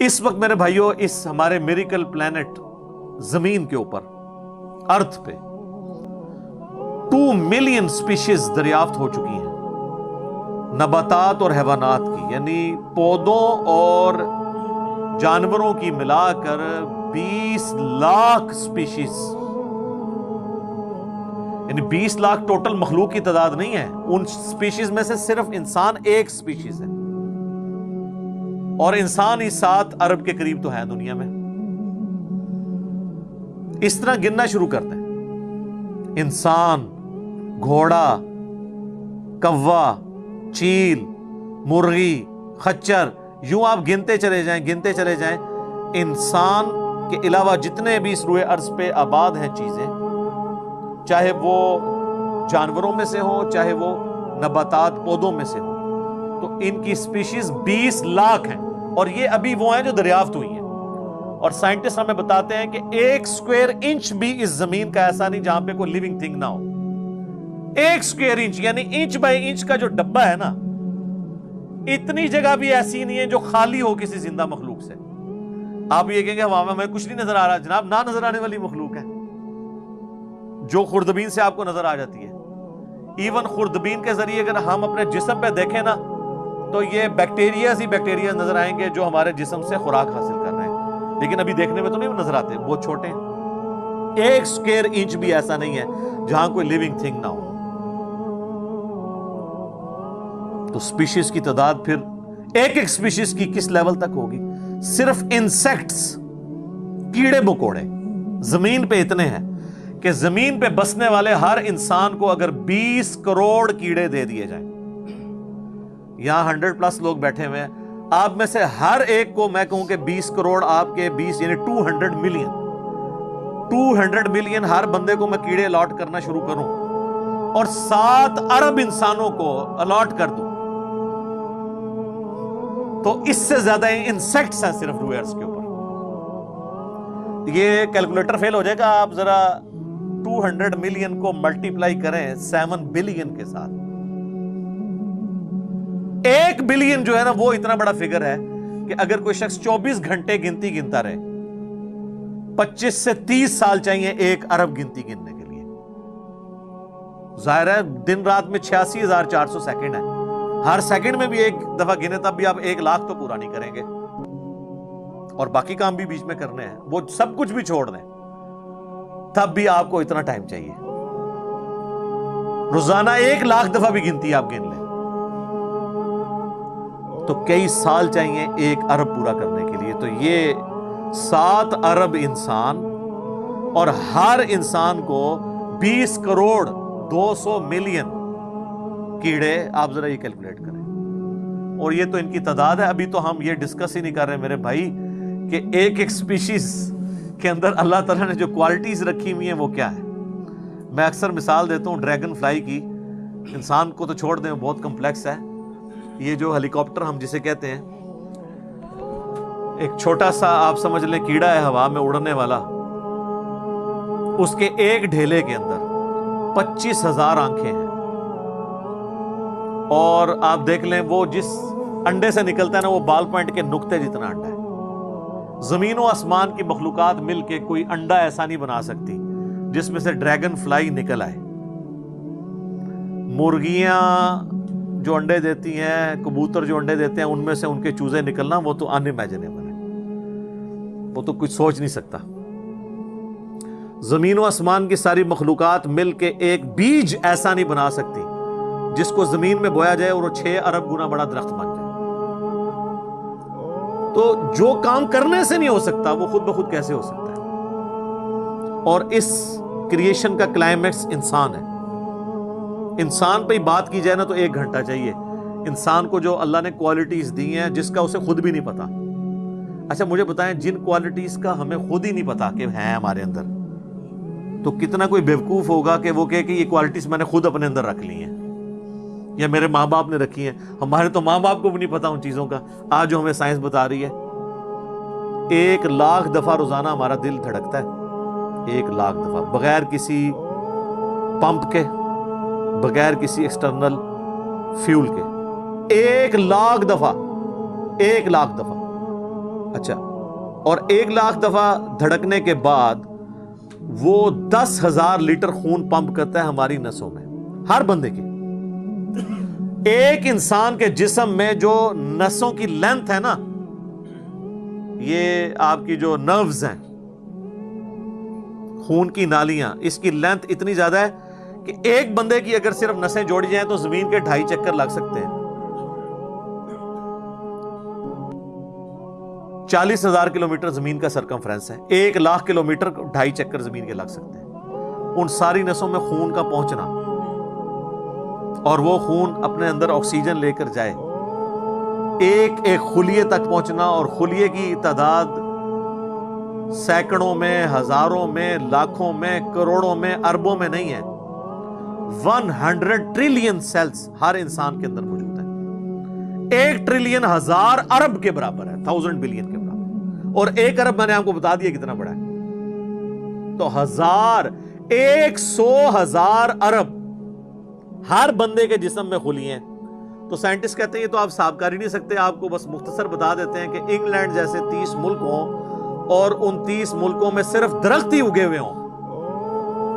اس وقت میرے بھائیوں اس ہمارے میریکل پلانٹ زمین کے اوپر ارتھ پہ 2 ملین سپیشیز دریافت ہو چکی ہیں نباتات اور حیوانات کی، یعنی پودوں اور جانوروں کی ملا کر 20 لاکھ سپیشیز، یعنی 20 لاکھ ٹوٹل مخلوق کی تعداد نہیں ہے، ان سپیشیز میں سے صرف انسان ایک سپیشیز ہے، اور انسان ہی 7 ارب کے قریب تو ہے دنیا میں۔ اس طرح گننا شروع کرتے ہیں، انسان، گھوڑا، کوا، چیل، مرغی، خچر، یوں آپ گنتے چلے جائیں۔ انسان کے علاوہ جتنے بھی اس روئے ارض پہ آباد ہیں چیزیں، چاہے وہ جانوروں میں سے ہوں، چاہے وہ نباتات پودوں میں سے ہوں، تو ان کی سپیشیز 20 لاکھ ہیں، اور یہ ابھی وہ ہیں جو دریافت ہوئی ہیں۔ اور سائنٹسٹ ہمیں بتاتے ہیں کہ 1 اسکوائر انچ بھی اس زمین کا ایسا نہیں جہاں پہ کوئی لیونگ تھنگ نہ ہو۔ 1 اسکوائر انچ یعنی انچ بائی انچ کا جو ڈبہ ہے نا، اتنی جگہ بھی ایسی نہیں ہے جو خالی ہو کسی زندہ مخلوق سے۔ آپ یہ کہیں گے ہوا میں ہمیں کچھ نہیں نظر آ رہا، جناب نہ نظر آنے والی مخلوق ہے جو خوردبین سے آپ کو نظر آ جاتی ہے۔ ایون خوردبین کے ذریعے اگر ہم اپنے جسم پہ دیکھیں نا، تو یہ بیکٹیریاز ہی بیکٹیریاز نظر آئیں گے جو ہمارے جسم سے خوراک حاصل کر رہے ہیں، لیکن ابھی دیکھنے میں تو نہیں نظر آتے، بہت چھوٹے ہیں۔ 1 اسکوائر انچ بھی ایسا نہیں ہے جہاں کوئی لیونگ تھنگ نہ ہو۔ تو سپیشیز کی تعداد پھر ایک سپیشیز کی کس لیول تک ہوگی؟ صرف انسیکٹس، کیڑے مکوڑے زمین پہ اتنے ہیں کہ زمین پہ بسنے والے ہر انسان کو اگر 20 کروڑ کیڑے دے دیے جائیں، یہاں 100+ لوگ بیٹھے ہوئے ہیں، آپ میں سے ہر ایک کو میں کہوں کہ 20 کروڑ آپ کے 20 یعنی 200 ملین ہر بندے کو میں کیڑے الاٹ کرنا شروع کروں اور 7 ارب انسانوں کو الاٹ کر دوں، تو اس سے زیادہ انسیکٹس ہیں صرف روئے ارض کے اوپر۔ یہ کیلکولیٹر فیل ہو جائے گا، آپ ذرا 200 ملین کو ملٹیپلائی کریں 7 بلین کے ساتھ۔ 1 بلین جو ہے نا، وہ اتنا بڑا فگر ہے کہ اگر کوئی شخص 24 گھنٹے گنتی گنتا رہے، 25 سے 30 سال چاہیے 1 ارب گنتی گننے کے لیے۔ ظاہر ہے دن رات میں 86,400 سیکنڈ ہے، ہر سیکنڈ میں بھی 1 دفعہ گنے تب بھی آپ 1 لاکھ تو پورا نہیں کریں گے، اور باقی کام بھی بیچ میں کرنے ہیں، وہ سب کچھ بھی چھوڑ دیں تب بھی آپ کو اتنا ٹائم چاہیے۔ روزانہ 1 لاکھ دفعہ بھی گنتی آپ گن لیں تو کئی سال چاہیے 1 ارب پورا کرنے کے لیے۔ تو یہ 7 ارب انسان، اور ہر انسان کو 20 کروڑ 200 ملین کیڑے، آپ ذرا یہ کیلکولیٹ کریں، اور یہ تو ان کی تعداد ہے۔ ابھی تو ہم یہ ڈسکس ہی نہیں کر رہے میرے بھائی کہ ایک سپیشیز کے اندر اللہ تعالیٰ نے جو کوالٹیز رکھی ہوئی ہیں وہ کیا ہے۔ میں اکثر مثال دیتا ہوں ڈریگن فلائی کی، انسان کو تو چھوڑ دیں بہت کمپلیکس ہے۔ یہ جو ہیلی کاپٹر ہم جسے کہتے ہیں، ایک چھوٹا سا آپ سمجھ لیں کیڑا ہے ہوا میں اڑنے والا، اس کے ایک ڈھیلے کے اندر 25,000 آنکھیں ہیں، اور آپ دیکھ لیں وہ جس انڈے سے نکلتا ہے نا، وہ بال پوائنٹ کے نقطے جتنا انڈا ہے۔ زمین و آسمان کی مخلوقات مل کے کوئی انڈا ایسا نہیں بنا سکتی جس میں سے ڈریگن فلائی نکل آئے۔ مرغیاں جو انڈے دیتی ہیں، کبوتر جو انڈے دیتے ہیں، ان میں سے ان کے چوزے نکلنا وہ تو ان امیجنیبل ہے، وہ تو کچھ سوچ نہیں سکتا۔ زمین و آسمان کی ساری مخلوقات مل کے ایک بیج ایسا نہیں بنا سکتی جس کو زمین میں بویا جائے اور وہ 6 ارب گنا بڑا درخت بن جائے۔ تو جو کام کرنے سے نہیں ہو سکتا وہ خود بخود کیسے ہو سکتا ہے؟ اور اس کریشن کا کلائمیکس انسان ہے۔ انسان پہ ہی بات کی جائے نا تو 1 گھنٹہ چاہیے۔ انسان کو جو اللہ نے کوالٹیز دی ہیں جس کا اسے خود بھی نہیں پتا۔ اچھا مجھے بتائیں، جن کوالٹیز کا ہمیں خود ہی نہیں پتا کہ ہیں ہمارے اندر، تو کتنا کوئی بیوقوف ہوگا کہ وہ کہے کہ یہ کوالٹیز میں نے خود اپنے اندر رکھ لی ہیں یا میرے ماں باپ نے رکھی ہیں۔ ہمارے تو ماں باپ کو بھی نہیں پتا ان چیزوں کا، آج جو ہمیں سائنس بتا رہی ہے۔ 1 لاکھ دفعہ روزانہ ہمارا دل دھڑکتا ہے، 1 لاکھ دفعہ، بغیر کسی پمپ کے، بغیر کسی ایکسٹرنل فیول کے، 1 لاکھ دفعہ، 1 لاکھ دفعہ۔ اچھا، اور 1,00,000 دفعہ دھڑکنے کے بعد وہ 10,000 لیٹر خون پمپ کرتا ہے ہماری نسوں میں، ہر بندے کی۔ ایک انسان کے جسم میں جو نسوں کی لینتھ ہے نا، یہ آپ کی جو نروز ہیں، خون کی نالیاں، اس کی لینتھ اتنی زیادہ ہے کہ ایک بندے کی اگر صرف نسیں جوڑی جائیں تو زمین کے 2.5 چکر لگ سکتے ہیں۔ 40,000 کلومیٹر زمین کا سرکمفرنس ہے، 1,00,000 کلومیٹر 2.5 چکر زمین کے لگ سکتے ہیں۔ ان ساری نسوں میں خون کا پہنچنا اور وہ خون اپنے اندر آکسیجن لے کر جائے، ایک ایک خلیے تک پہنچنا، اور خلیے کی تعداد سینکڑوں میں، ہزاروں میں، لاکھوں میں، کروڑوں میں، اربوں میں نہیں ہے۔ 100 ٹریلین سیلز ہر انسان کے اندر موجود ہیں۔ 1 ٹریلین 1000 ارب کے برابر ہے، 1000 بلین کے برابر، اور 1 ارب میں نے آپ کو بتا دیا کتنا بڑا ہے۔ تو 100,000 ارب ہر بندے کے جسم میں خلیے ہیں۔ تو سائنٹسٹ کہتے ہیں یہ تو آپ صاف کر ہی نہیں سکتے، آپ کو بس مختصر بتا دیتے ہیں کہ انگلینڈ جیسے 30 ملک ہوں، اور ان 30 ملکوں میں صرف درخت ہی اگے ہوئے ہوں،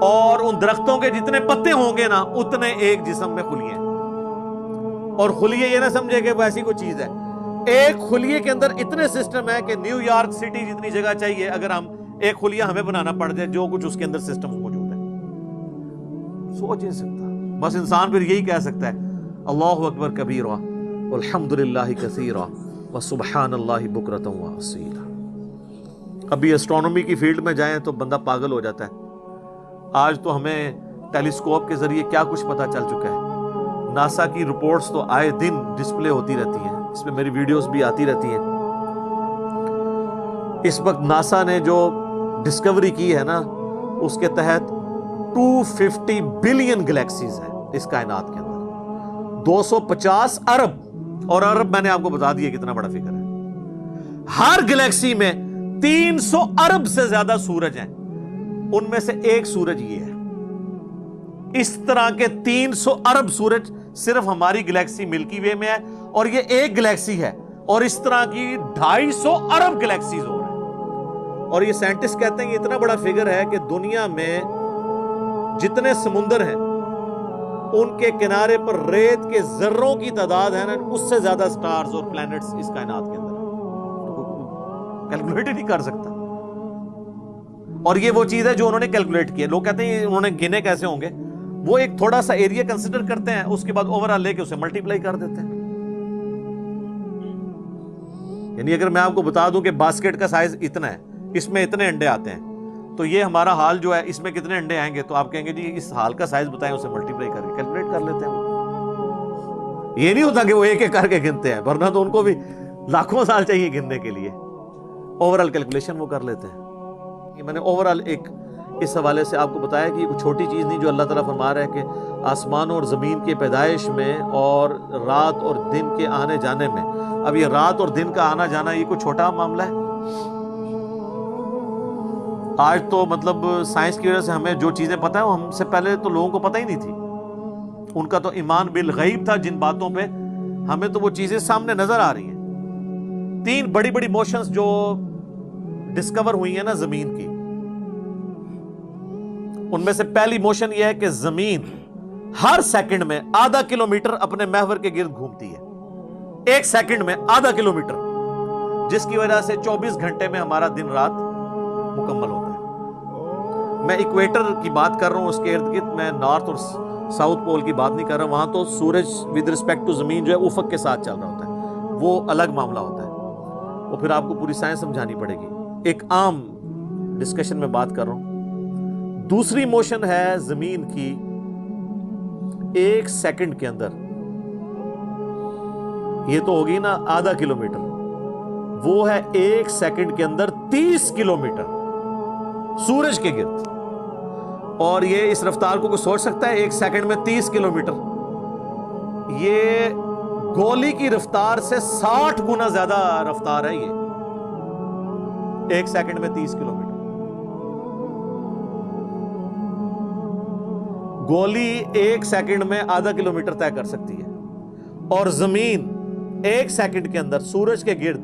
اور ان درختوں کے جتنے پتے ہوں گے نا اتنے ایک جسم میں خلیے ہیں۔ اور خلیے یہ نہ سمجھے کہ وہ ایسی کوئی چیز ہے، ایک خلیے کے اندر اتنے سسٹم ہے کہ نیو یارک سٹی جتنی جگہ چاہیے اگر ہم ایک خلیہ ہمیں بنانا پڑ جائے، جو کچھ اس کے اندر سسٹم موجود ہے، سوچ نہیں سکتا۔ بس انسان پھر یہی کہہ سکتا ہے اللہ اکبر کبیرہ والحمد للہ کثیرہ وسبحان اللہ بکرۃ واصیلا۔ ابھی اسٹرانومی کی فیلڈ میں جائیں تو بندہ پاگل ہو جاتا ہے۔ آج تو ہمیں ٹیلیسکوپ کے ذریعے کیا کچھ پتا چل چکا ہے۔ ناسا کی رپورٹس تو آئے دن ڈسپلے ہوتی رہتی ہیں، اس میں میری ویڈیوز بھی آتی رہتی ہیں۔ اس وقت ناسا نے جو ڈسکوری کی ہے نا، اس کے تحت 250 بلین گلیکسیز ہیں اس کائنات کے اندر، 250 ارب، اور ارب میں نے آپ کو بتا دیا کتنا بڑا فگر ہے۔ ہر گلیکسی میں 300 ارب سے زیادہ سورج ہیں، ان میں سے ایک سورج یہ ہے۔ اس طرح کے 300 ارب سورج صرف ہماری گلیکسی ملکی وے میں ہے، اور یہ ایک گلیکسی ہے، اور اس طرح کی 250 ارب گلیکسیز ہو رہے ہیں۔ اور یہ سائنٹسٹ کہتے ہیں یہ اتنا بڑا فگر ہے کہ دنیا میں جتنے سمندر ہیں ان کے کنارے پر ریت کے ذروں کی تعداد ہے نا، اس سے زیادہ سٹارز اور پلانٹس اس کائنات کے اندر ہے، کیلکولیٹ ہی نہیں کر سکتا۔ اور یہ وہ چیز ہے جو انہوں نے کیلکولیٹ کی ہے۔ لوگ کہتے ہیں انہوں نے گنے کیسے ہوں گے، وہ ایک تھوڑا سا ایریا کنسیڈر کرتے ہیں، اس کے بعد اوورآل لے کے اسے ملٹیپلائی کر دیتے ہیں۔ یعنی اگر میں آپ کو بتا دوں کہ باسکٹ کا سائز اتنا ہے، اس میں اتنے انڈے آتے ہیں، تو یہ ہمارا حال جو ہے اس میں کتنے انڈے آئیں گے، تو آپ کہیں گے جی اس حال کا سائز بتائیں، اسے ملٹیپلائی کر کے کیلکولیٹ کر لیتے ہیں۔ یہ نہیں ہوتا کہ وہ ایک ایک کر کے گنتے ہیں، ورنہ تو ان کو بھی لاکھوں سال چاہیے گننے کے لیے۔ اوورآل کیلکولیشن وہ کر لیتے ہیں۔ یہ میں نے اوورآل ایک اس حوالے سے آپ کو بتایا کہ یہ چھوٹی چیز نہیں جو اللہ تعالیٰ فرما رہا ہے کہ آسمانوں اور زمین کی پیدائش میں اور رات اور دن کے آنے جانے میں، اب یہ رات اور دن کا آنا جانا یہ کوئی چھوٹا معاملہ ہے؟ آج تو مطلب سائنس کی وجہ سے ہمیں جو چیزیں پتہ ہیں وہ ہم سے پہلے تو لوگوں کو پتہ ہی نہیں تھی۔ ان کا تو ایمان بالغیب تھا، جن باتوں پہ ہمیں تو وہ چیزیں سامنے نظر آ رہی ہیں۔ 3 بڑی بڑی موشنز جو ڈسکور ہوئی ہیں نا زمین کی، ان میں سے پہلی موشن یہ ہے کہ زمین ہر سیکنڈ میں آدھا کلومیٹر اپنے محور کے گرد گھومتی ہے، 1 سیکنڈ میں آدھا کلومیٹر، جس کی وجہ سے 24 گھنٹے میں ہمارا دن رات مکمل ہوتا ہے۔ میں ایکویٹر کی بات کر رہا ہوں، اس کے ارد گرد، میں نارتھ اور ساؤتھ پول کی بات نہیں کر رہا ہوں۔ وہاں تو سورج ود رسپیکٹ ٹو زمین جو ہے افق کے ساتھ چل رہا ہوتا ہے، وہ الگ معاملہ ہوتا ہے، وہ پھر آپ کو پوری سائنس سمجھانی پڑے گی۔ ایک عام ڈسکشن میں بات کر رہا ہوں۔ دوسری موشن ہے زمین کی 1 سیکنڈ کے اندر، یہ تو ہوگی نا آدھا کلومیٹر، وہ ہے 1 سیکنڈ کے اندر 30 کلومیٹر سورج کے گرد۔ اور یہ اس رفتار کو کوئی سوچ سکتا ہے؟ 1 سیکنڈ میں 30 کلومیٹر، یہ گولی کی رفتار سے 60 گنا زیادہ رفتار ہے۔ یہ 1 سیکنڈ میں 30 کلومیٹر، گولی 1 سیکنڈ میں آدھا کلومیٹر طے کر سکتی ہے، اور زمین 1 سیکنڈ کے اندر سورج کے گرد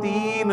3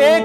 1